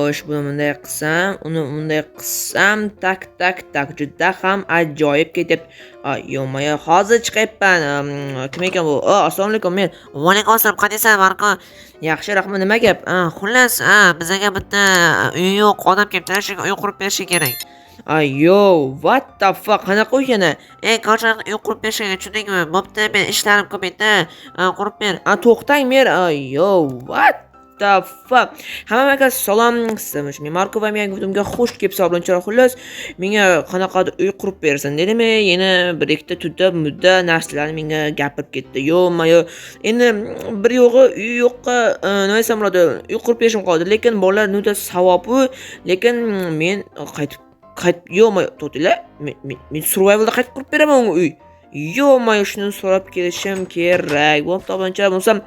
Xo'sh, buni bunday qilsam, uni bunday qilsam, tak, juda ham ajoyib ketyapti. Yo-moyo, hozir chiqyapman. Kim ekan bu? Assalomu alaykum, men. Va alaykum assalom, qaniysan Marko? Yaxshi, rahmat. Nima gap? Xullas, bizga bitta uy yo'q, odam kelibdi, shu uy qurib berishi kerak. Yo, what the fuck? Qanaqa uy yana? Qachon uy qurib berishga tushundingmi? Bo'pti, men ishlarim ko'p edi, qurib ber. To'xtang, mer. Yo, what the fuck? Hammaga salom. Men Marko va men videomga xush kelibsiz, obunachilar. Xullas, menga qanaqadir uy qurib bersin dedimi? Yana bir ikkita mudda narsalarni menga gapirib ketdi. Yo-moyo. Endi bir yo'g'i uy yo'qqa nima desam bo'ladi? Uy qurib berishim qoldi, lekin bolalar nuda savob-u, lekin men qaytib yo-moyo, to'xtanglar. Men survivalda qaytib qurib beraman unga uy. Yo-moyo, shuni so'rab kelishim kerak. Bo'pti, obunachilar, bo'lsam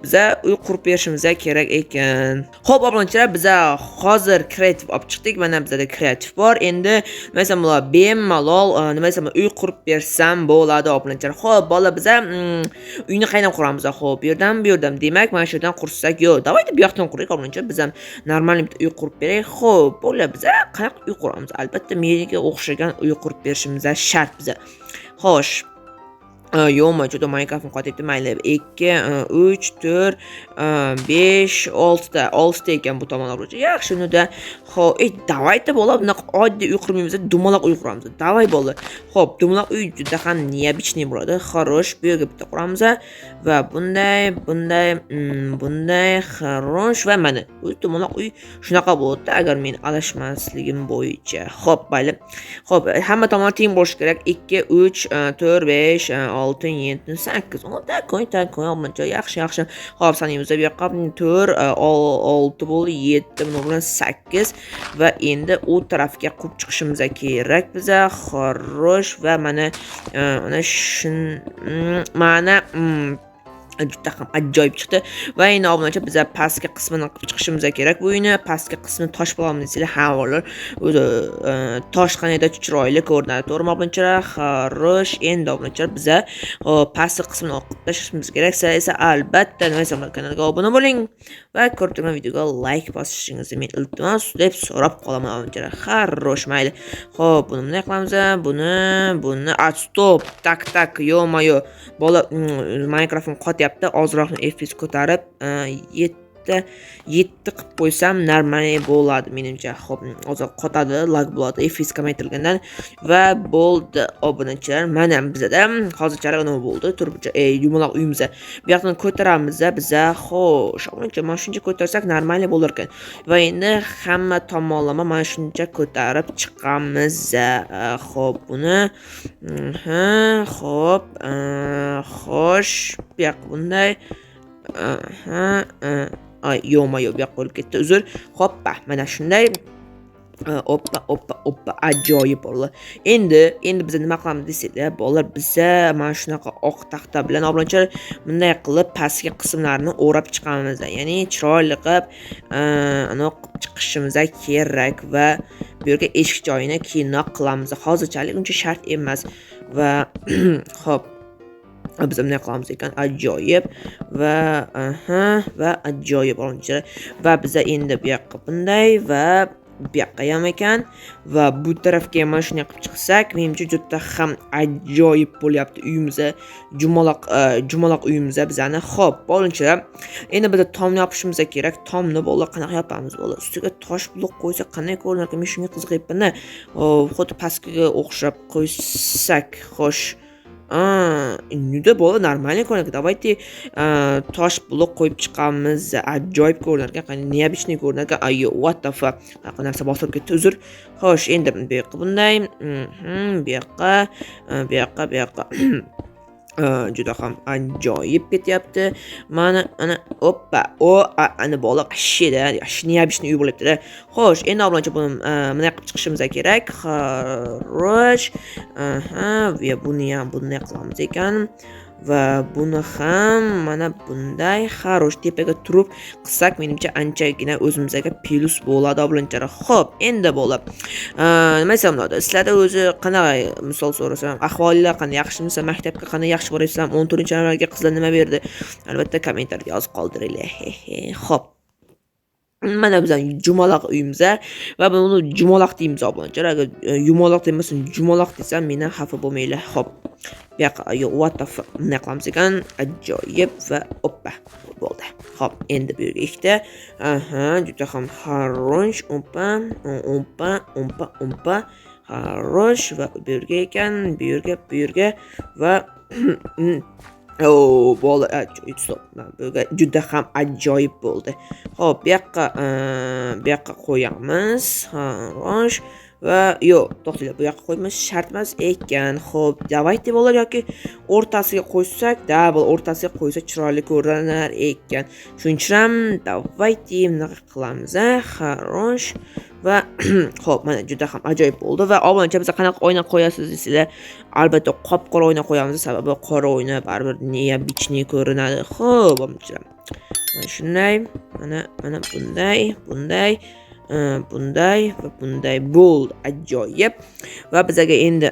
biza uy qurib berishimiz kerak ekan. Xo'p, obunachilar, biza hozir kreativ olib chiqdik. Mana bizda kreativ bor. Endi nima desam bo'ladi? Bemalol nima desam, uy qurib bersam bo'ladi, obunachilar. Xo'p, bola, biza uyni qayerdan quramiz? Xo'p, bu yerdan. Demak, mana shu yerdan qursak, yo'q. Davayda bu yoqdan quraylik, obunachilar. Biz ham normal bitta uy qurib beraylik. Xo'p, bola, biza qanaqa uy quramiz? Albatta, menga o'xshagan uy qurib berishimiz shart biza. Xo'sh, yo'qmi, juda Minecraftni qo'yibdi. Mayli, 2, 3, 4, 5, 6 ta. 6 ta ekan bu tomonlar. Yaxshi, unda. Xo'p, davayda bola, bunaqa oddiy uy qurmaymiz, dumaloq uy quramiz. Davay bola. Xo'p, dumaloq uy juda ham neobычный bo'ladi. Xorosh, bu yerga bitta quramiz va bunday xorosh va mana bu dumaloq uy shunaqa bo'ladi agar men adashmasligim bo'yicha. Xo'p, mayli. Xo'p, hamma tomon teng bo'lishi kerak. 2, 3, 4, 5, 6, 7, 8. O'ta qo'y, obunachilar. Yaxshi. Xo'p, sanaymiz. Bu yoqqa 4, 6 bo'ldi, 7, buni bilan 8 va endi u tarafga qurib chiqishimiz kerak biza. Xorosh va mana mana juda ham ajoyib chiqdi. Va endi obunachilar, biz pastki qismini qilib chiqishimiz kerak. Bu uyni pastki qismini tosh bilan desanglar, havolar o'zi tosh qanday chiroyli ko'rinadi. To'g'rimi obunachilar? Xorosh. Endi obunachilar, biz pastki qismini qilib tashlashimiz kerak. Siz esa albatta nima desam, kanalga obuna bo'ling va ko'rib turgan videoga like bosishingizni men iltimos deb so'rab qolaman obunachilar. Xorosh, mayli. Xo'p, buni bunday qilamiz. Buni stop. Tak, yo-moyo. Bola Minecraftni qotyapti. Ozroqni FPS ko'tarib 7 qilib qo'ysam normal bo'ladi menimcha. Xo'p, hozir qotadi, lag bo'ladi FPS kamaytirilgandan va bo'ldi obunachilar. Mana bizda hozircha nima bo'ldi? Turibcha yumaloq uyimiz. Bu yoqdan ko'taramiz biza. Xo'sh, obunachilar, mana shuncha ko'tarsak normal bo'lar ekan. Va endi hamma tomonlama mana shuncha ko'tarib chiqamiz. Xo'p, buni xo'p, xo'sh, bu yoq bunday. Yo-moyo, bu yoqqa olib ketdi. Uzr. Hoppa, mana shunday. Oppa, ajoyib bolalar. Endi biz nima qilamiz desanglar, bolalar, biz mana shunaqa oq taxta bilan obunachilar bunday qilib pastki qismlarini o'rab chiqamiz. Ya'ni chiroyli qilib qilib chiqishimiz kerak va bu yerga eshik joyini keyinroq qilamiz. Hozirchalik uncha shart emas va xo'p, biz bunday qilamiz ekan. Ajoyib va ajoyib obunachilar. Va biz endi bu yoqqa bunday va bu yoqqa ham ekan va bu tarafga mana shunday qilib chiqsak, menimcha juda ham ajoyib bo'lyapti uyimiz. Jumaloq uyimiz bizani. Xo'p, obunachilar, endi biz tomni yopishimiz kerak. Tomni bo'la qanaqa yopamiz? Bo'la ustiga tosh blok qo'ysak qanday ko'rinar ekan? Men shunga qiziqyapman-da. Xuddi pastkiga o'xshab qo'ysak, xo'sh. Nuda bo'la normal ko'rinadi. Davayte tosh blok qo'yib chiqamiz. Ajoyib ko'rinar ekan. Qani neobычный ko'rinar ekan. What the fuck? Qanaqa narsa bosib ketdi, uzr. Xo'sh, endi bu yoqqa bunday. Bu yoqqa. Juda ham ajoyib ketyapti. Mana ana oppa. Ana bola qashida. Neobычный uy bo'lyapti-da. Xo'sh, endi obunachi buni bunday qilib chiqishimiz kerak. Xorosh. Va buni ham bunday qilamiz ekan. Va buni ham mana bunday xarosh tepaga turib qilsak, menimcha anchagina o'zimizga plus bo'ladi obunachilar. Xo'p, endi bo'lib. Nima desam bo'ladi? Sizlarda o'zi qanaqa, misol so'rasam, ahvolinglar qanday, yaxshimisiz, maktabga qanday yaxshi boryapsizlar? 14-yanvarga qizlar nima berdi? Albatta kommentariyada yozib qoldiringlar. Xo'p. Mana bizning jumaloq uyimiz va buni jumaloq deymiz obunchalar. Agar yumaloq demasin, jumaloq desam meni xafa bo'lmanglar. Xo'p. Bu yoqqa what the fuck bunday qilamiz ekan. Ajoyib va oppa bo'ldi. Xo'p, endi bu yerga ikkita. Aha, juda ham xarosh, oppa, oppa. Xarosh va bu yerga ekan, bu yerga va bo'ldi. Stop. Bu juda ham ajoyib bo'ldi. Xo'p, bu yoqqa qo'yamiz. Xo'sh. Va yo'q, to'xtanglar, bu yoqqa qo'ymiz shart emas ekan. Xo'p, davayte bo'lar yoki o'rtasiga qo'ysak, o'rtasiga qo'ysa chiroyli ko'rinar ekan. Shuning uchun ham davayte bunaqa qilamiz. Xo'sh. Va xo'p, mana juda ham ajoyib bo'ldi va obuncha biz qanaqa oyna qo'yasiz desizlar, albatta qop-qora oyna qo'yamiz, sababi qora oyna baribir niya bichni ko'rinadi. Xo'p, obunchalar. Mana shunday, mana bunday va bunday bo'ldi. Ajoyib. Va bizga endi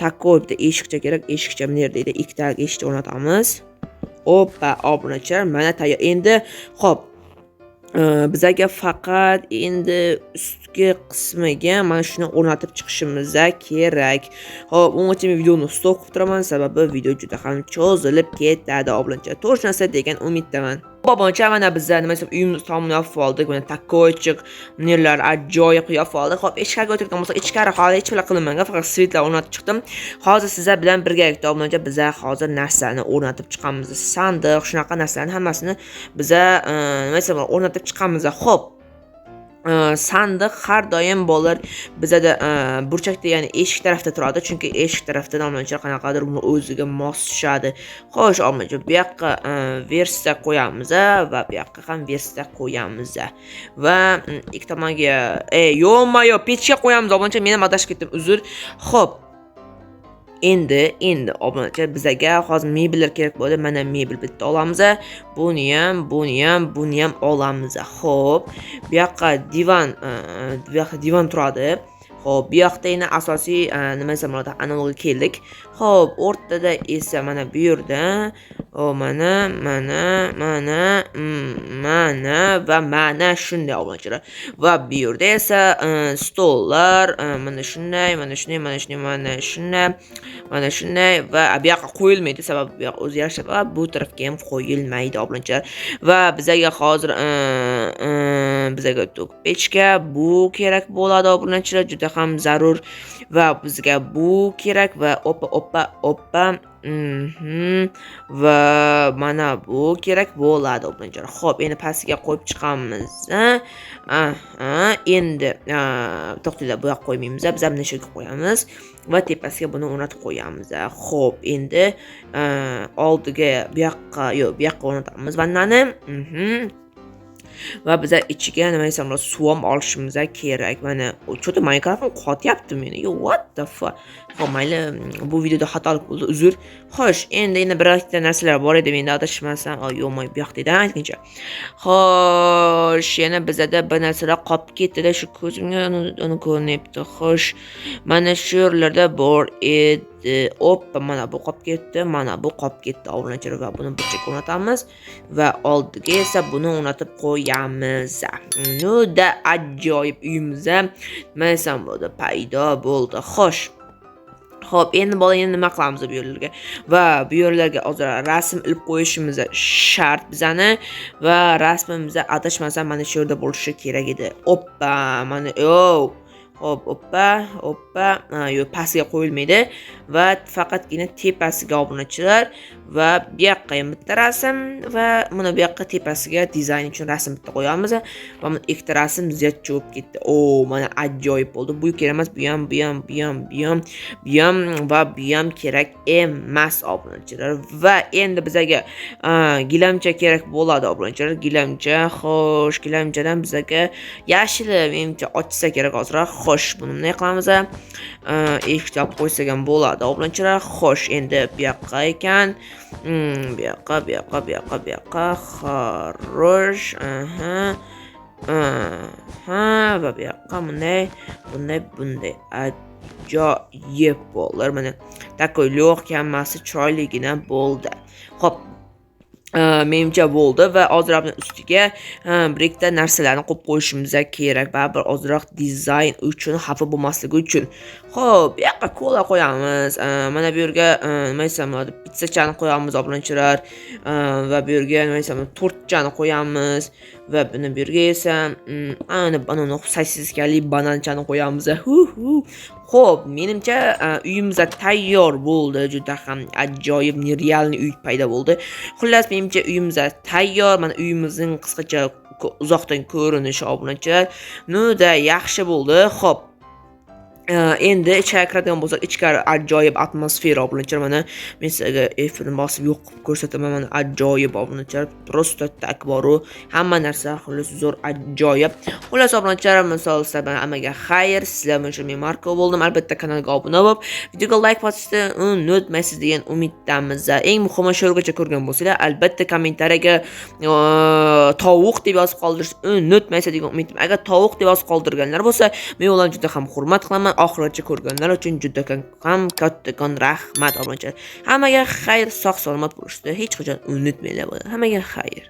takoy bitta eshikcha kerak. Eshikcha nereda edi? Ikkita eshik o'rnatamiz. Oppa, obunachilar, mana tayyor. Endi xo'p, bizga faqat endi ustki qismiga mana shuni o'rnatib chiqishimiz kerak. Xo'p, uning uchun videoni stop qilib turaman, sababi video juda ham cho'zilib ketadi, obunachilar. To'g'ri narsa degan umiddaman. Obuncha mana bizlar nima desam uyimizni tomon yopib oldik. Mana takoychiq, nerlar ajoyib yopib oldik. Xo'p, ichkariga o'tirgan bo'lsak, ichkari hali hech nima qilmagan, faqat svetlar o'rnatib chiqdim. Hozir sizlar bilan birgalikda obuncha bizlar hozir narsalarni o'rnatib chiqamiz. Sandiq, shunaqa narsalarni hammasini bizlar nima desam o'rnatib chiqamiz. Xo'p, sandiq har doim bo'lar bizada burchakda, ya'ni eshik tarafda turadi, chunki eshik tarafdan olmanchilar qanaqadir uni o'ziga mos tushadi. Xo'sh, olmanchilar bu yoqqa versiya qo'yamiz va bu yoqqa ham versiya qo'yamiz va ikki tomonga yo'q-mayo pechga qo'yamiz. Olmanchilar men ham adashib ketdim, uzr. Xo'p, endi obunachilar bizga hozir mebellar kerak bo'ldi. Mana mebel bitta olamiz. Buni ham olamiz. Xo'p, bu yoqqa divan turadi. Xo'p, bu yoqda yana asosiy nima desam bo'ladi, analogga keldik. Xo'p, o'rtada esa mana bu yerda mana va mana shunday obunachilar. Va bu yerda esa stollar mana shunday va bu yoqqa qo'yilmaydi, sababi bu yoq o'zi yarashib va bu tarafga ham qo'yilmaydi obunachilar. Va bizga hozir bizga pechka bu kerak bo'ladi obunachilar, juda ham zarur va bizga bu kerak va oppa va mana bu kerak bo'ladi obunachilar. Xo'p, endi pastiga qo'yib chiqamiz. Endi to'xtanglar, bu yoqqa qo'ymaymiz, biz ham nechga qo'yamiz va tepasiga buni o'rnatib qo'yamiz. Xo'p, endi oldiga bu yoqqa o'rnatamiz vannani. Va biz ichiga nima desam, suv olishimiz kerak. Mana cho'ta mikrofon qotyapti meni. What the fuck? Xo'p, mayli, bu videoda xatolik bo'ldi, uzr. Xo'sh, endi bir ikkita narsalar bor edi, menda adashmasam, yo'q-moy bu yoqda edi aytgancha. Xo'sh, yana bizda bir narsalar qolib ketdi-da, shu ko'zimga uni ko'rinyapti. Xo'sh, mana shu yerlarda bor edi. Oppa, mana bu qolib ketdi, obunachilar, va buni burchakka o'rnatamiz va oldiga esa buni o'rnatib qo'yamiz. Juda ajoyib uyimizda nima desam bo'ldi, paydo bo'ldi. Xo'sh, endi nima qilamiz bu yerlarga? Va bu yerlarga hozir rasm ilib qo'yishimiz shart bizani va rasmimiz adashmasam mana shu yerda bo'lishi kerak edi. Oppa, mana Hop, oppa, yo'q, pastga qo'yilmaydi va faqatgina tepasiga obunachilar va bu yoqqa ham bitta rasm va mana bu yoqqa tepasiga dizayn uchun rasm bitta qo'yamiz va mana ikkita rasm ziyodcha bo'lib ketdi. Mana ajoyib bo'ldi. Bu kerak emas, bu ham va bu ham kerak emas obunachilar. Va endi bizga gilamcha kerak bo'ladi obunachilar. Gilamcha, xo'sh, gilamchadan bizga yashil menimcha ochsa kerak hozirroq. Xo'sh, buni bunday qilamiz. Eshikcha olib qo'ysak ham bo'ladi obunachilar. Xo'sh, endi bu yoqqa ekan. Bu yoqqa. Xo'sh, va bu yoqqa bunday ajoyib bo'ldi. Mana takoy lo'q kammasi chiroyligina bo'ldi. Xo'p, menimcha bo'ldi va ozroq ustiga bir ikkita narsalarni qo'yib qo'yishimiz kerak. Baribir ozroq dizayn uchun xafa bo'lmasligi uchun. Xo'p, bu yoqqa kola qo'yamiz. Mana bu yerga nima desam bo'ladi, pizzachani qo'yamiz obunachilar. Va bu yerga nima desam, tortchani qo'yamiz va buni bu yerga esa ana banan sosiskali bananchani qo'yamiz. Xo'p, menimcha uyimiz tayyor bo'ldi. Juda ham ajoyib, nerealniy uy paydo bo'ldi. Xullas, menimcha uyimiz tayyor. Mana uyimizning qisqacha uzoqdan ko'rinishi obunachilar. Nuda yaxshi bo'ldi. Xo'p, endi ichkari kiradigan bo'lsak, ichkari ajoyib atmosfera obunachilar. Mana men sizga F-ni bosib yo'q qilib ko'rsataman. Mana ajoyib obunachilar. Prosta takboru. Hamma narsa xullas zo'r ajoyib. Xullas obunachilar, misol sizlar amaga xayr. Sizlar uchun men Marko bo'ldim. Albatta kanalga obuna bo'lib, videoga like bosishni unutmaysiz degan umiddamiz. Eng muhimi shulargacha ko'rgan bo'lsanglar, albatta kommentariyaga tovuq deb yozib qoldirishni unutmaysiz degan umiddaman. Agar tovuq deb yozib qoldirganlar bo'lsa, men ularni juda ham hurmat qilaman. Oxirigacha ko'rganlar uchun juda ham kattakon rahmat obunachilar. Hammaga xayr, sog' salomat bo'lishni hech qachon unutmanglar. Hammaga xayr.